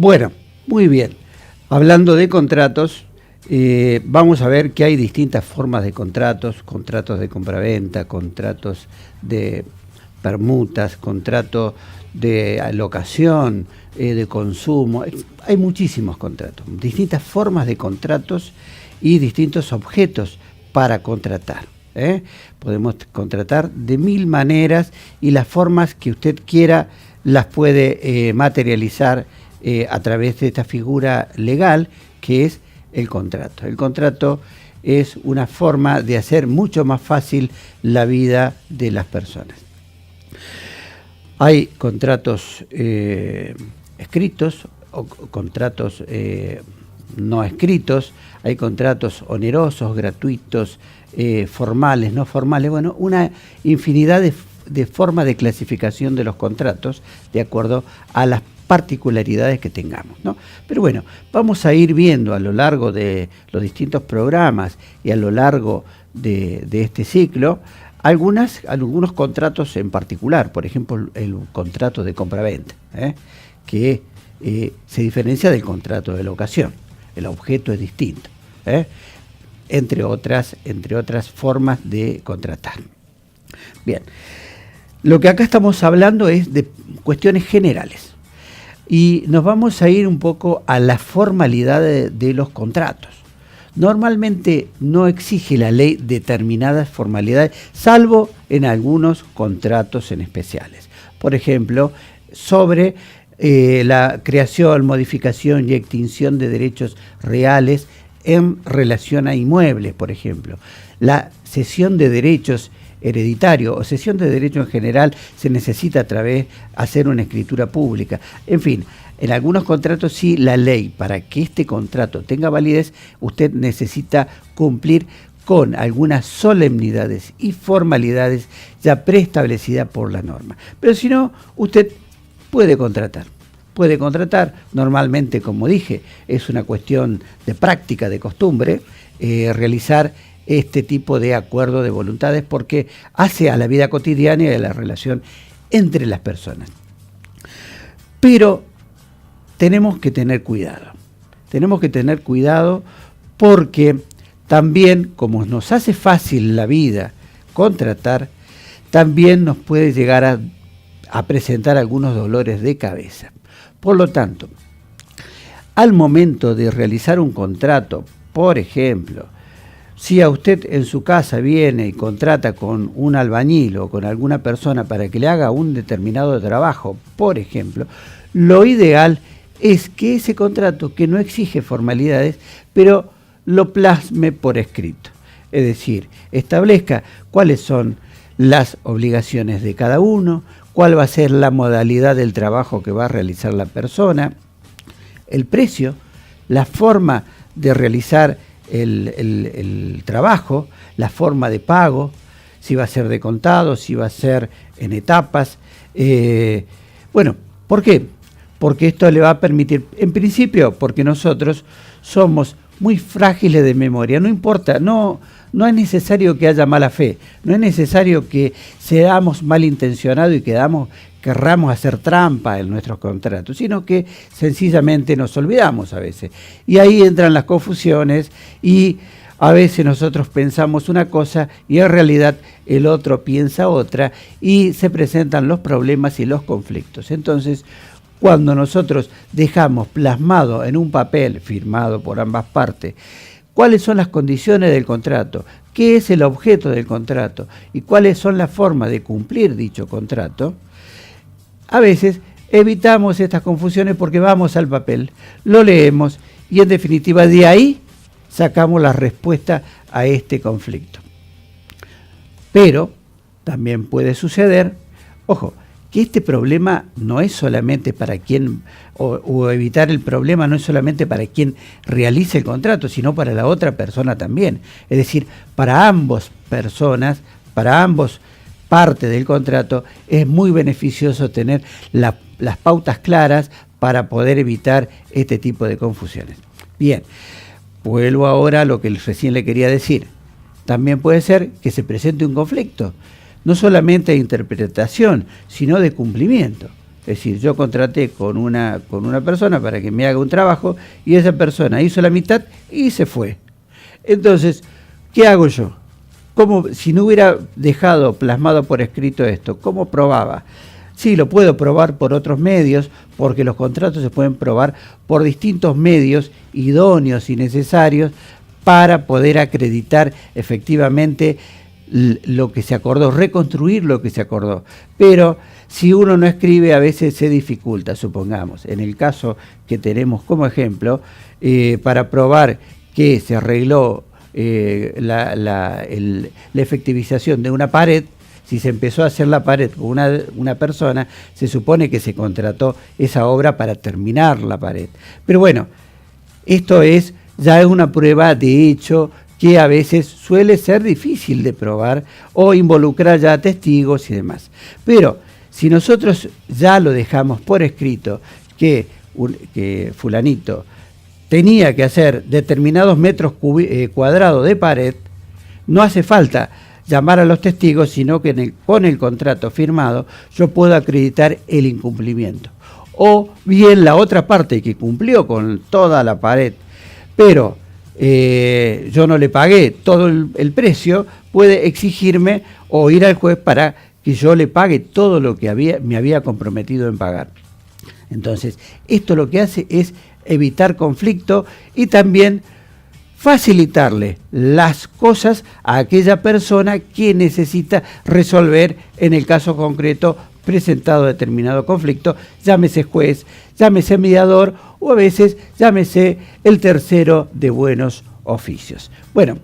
Bueno, muy bien. Hablando de contratos, vamos a ver que hay distintas formas de contratos de compraventa, contratos de permutas, contratos de alocación, de consumo. Hay muchísimos contratos, distintas formas de contratos y distintos objetos para contratar. Podemos contratar de 1000 maneras y las formas que usted quiera las puede materializar a través de esta figura legal que es el contrato. El contrato es una forma de hacer mucho más fácil la vida de las personas. Hay contratos escritos o contratos no escritos, hay contratos onerosos, gratuitos, formales, no formales, bueno, una infinidad de formas de clasificación de los contratos de acuerdo a las particularidades que tengamos, ¿no? Pero bueno, vamos a ir viendo a lo largo de los distintos programas y a lo largo de este ciclo algunos contratos en particular, por ejemplo el contrato de compraventa, que se diferencia del contrato de locación, el objeto es distinto, entre otras formas de contratar. Bien, lo que acá estamos hablando es de cuestiones generales y nos vamos a ir un poco a la formalidad de los contratos. Normalmente no exige la ley determinadas formalidades, salvo en algunos contratos en especiales. Por ejemplo, sobre la creación, modificación y extinción de derechos reales en relación a inmuebles, por ejemplo. La cesión de derechos hereditario o cesión de derecho en general se necesita a través de hacer una escritura pública. En fin, en algunos contratos sí la ley, para que este contrato tenga validez, usted necesita cumplir con algunas solemnidades y formalidades ya preestablecidas por la norma. Pero si no, usted puede contratar. Puede contratar, normalmente, como dije, es una cuestión de práctica, de costumbre, realizar este tipo de acuerdo de voluntades porque hace a la vida cotidiana y a la relación entre las personas. Pero tenemos que tener cuidado. Tenemos que tener cuidado porque también, como nos hace fácil la vida contratar, también nos puede llegar a presentar algunos dolores de cabeza. Por lo tanto, al momento de realizar un contrato, por ejemplo, si a usted en su casa viene y contrata con un albañil o con alguna persona para que le haga un determinado trabajo, por ejemplo, lo ideal es que ese contrato, que no exige formalidades, pero lo plasme por escrito. Es decir, establezca cuáles son las obligaciones de cada uno, cuál va a ser la modalidad del trabajo que va a realizar la persona, el precio, la forma de realizar el trabajo, la forma de pago, si va a ser de contado, si va a ser en etapas. Bueno, ¿por qué? Porque esto le va a permitir, en principio, porque nosotros somos muy frágiles de memoria, no importa, no es necesario que haya mala fe, no es necesario que seamos malintencionados y querramos hacer trampa en nuestros contratos, sino que sencillamente nos olvidamos a veces. Y ahí entran las confusiones y a veces nosotros pensamos una cosa y en realidad el otro piensa otra y se presentan los problemas y los conflictos. Entonces, cuando nosotros dejamos plasmado en un papel firmado por ambas partes cuáles son las condiciones del contrato, qué es el objeto del contrato y cuáles son las formas de cumplir dicho contrato, a veces evitamos estas confusiones porque vamos al papel, lo leemos y en definitiva de ahí sacamos la respuesta a este conflicto. Pero también puede suceder, ojo, que este problema no es solamente para quien, o evitar el problema no es solamente para quien realice el contrato, sino para la otra persona también. Es decir, para ambas personas, para ambos partes del contrato, es muy beneficioso tener las pautas claras para poder evitar este tipo de confusiones. Bien, vuelvo ahora a lo que recién le quería decir. También puede ser que se presente un conflicto, no solamente de interpretación, sino de cumplimiento. Es decir, yo contraté con una persona para que me haga un trabajo y esa persona hizo la mitad y se fue. Entonces, ¿qué hago yo? ¿Cómo, si no hubiera dejado plasmado por escrito esto, cómo probaba? Sí, lo puedo probar por otros medios, porque los contratos se pueden probar por distintos medios idóneos y necesarios para poder acreditar efectivamente lo que se acordó, reconstruir lo que se acordó. Pero si uno no escribe, a veces se dificulta, supongamos. En el caso que tenemos como ejemplo, para probar que se arregló la efectivización de una pared, si se empezó a hacer la pared con una persona, se supone que se contrató esa obra para terminar la pared. Pero bueno, esto ya es una prueba de hecho que a veces suele ser difícil de probar o involucrar ya a testigos y demás. Pero si nosotros ya lo dejamos por escrito que fulanito tenía que hacer determinados metros cuadrados de pared, no hace falta llamar a los testigos, sino que con el contrato firmado yo puedo acreditar el incumplimiento. O bien la otra parte que cumplió con toda la pared, pero yo no le pagué todo el precio, puede exigirme o ir al juez para que yo le pague todo lo que me había comprometido en pagar. Entonces, esto lo que hace es evitar conflicto y también facilitarle las cosas a aquella persona que necesita resolver, en el caso concreto, presentado determinado conflicto, llámese juez, llámese mediador o a veces llámese el tercero de buenos oficios. Bueno,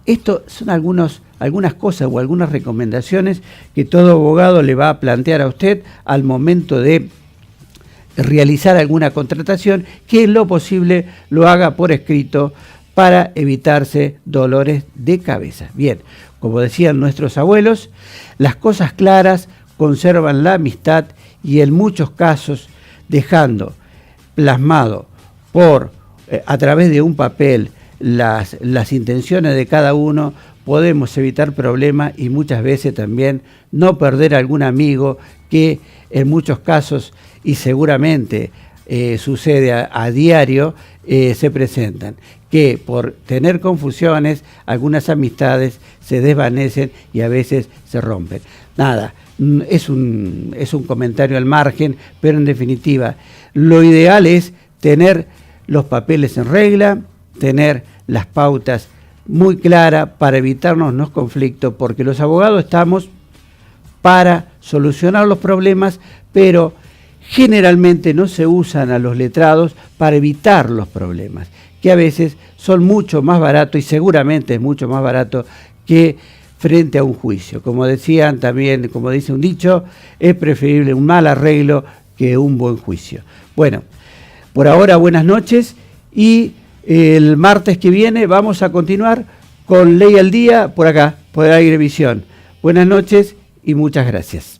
esto son algunas cosas o algunas recomendaciones que todo abogado le va a plantear a usted al momento de realizar alguna contratación, que en lo posible lo haga por escrito para evitarse dolores de cabeza. Bien, como decían nuestros abuelos, las cosas claras conservan la amistad y en muchos casos dejando plasmado a través de un papel las intenciones de cada uno, podemos evitar problemas y muchas veces también no perder algún amigo que en muchos casos y seguramente sucede a diario, se presentan, que por tener confusiones algunas amistades se desvanecen y a veces se rompen. Nada, es un comentario al margen, pero en definitiva lo ideal es tener los papeles en regla, tener las pautas muy claras para evitarnos los conflictos, porque los abogados estamos para solucionar los problemas, pero generalmente no se usan a los letrados para evitar los problemas, que a veces son mucho más baratos y seguramente es mucho más barato que frente a un juicio. Como decían también, como dice un dicho, es preferible un mal arreglo que un buen juicio. Bueno, por ahora buenas noches y el martes que viene vamos a continuar con Ley al Día por acá, por Agrevisión. Buenas noches y muchas gracias.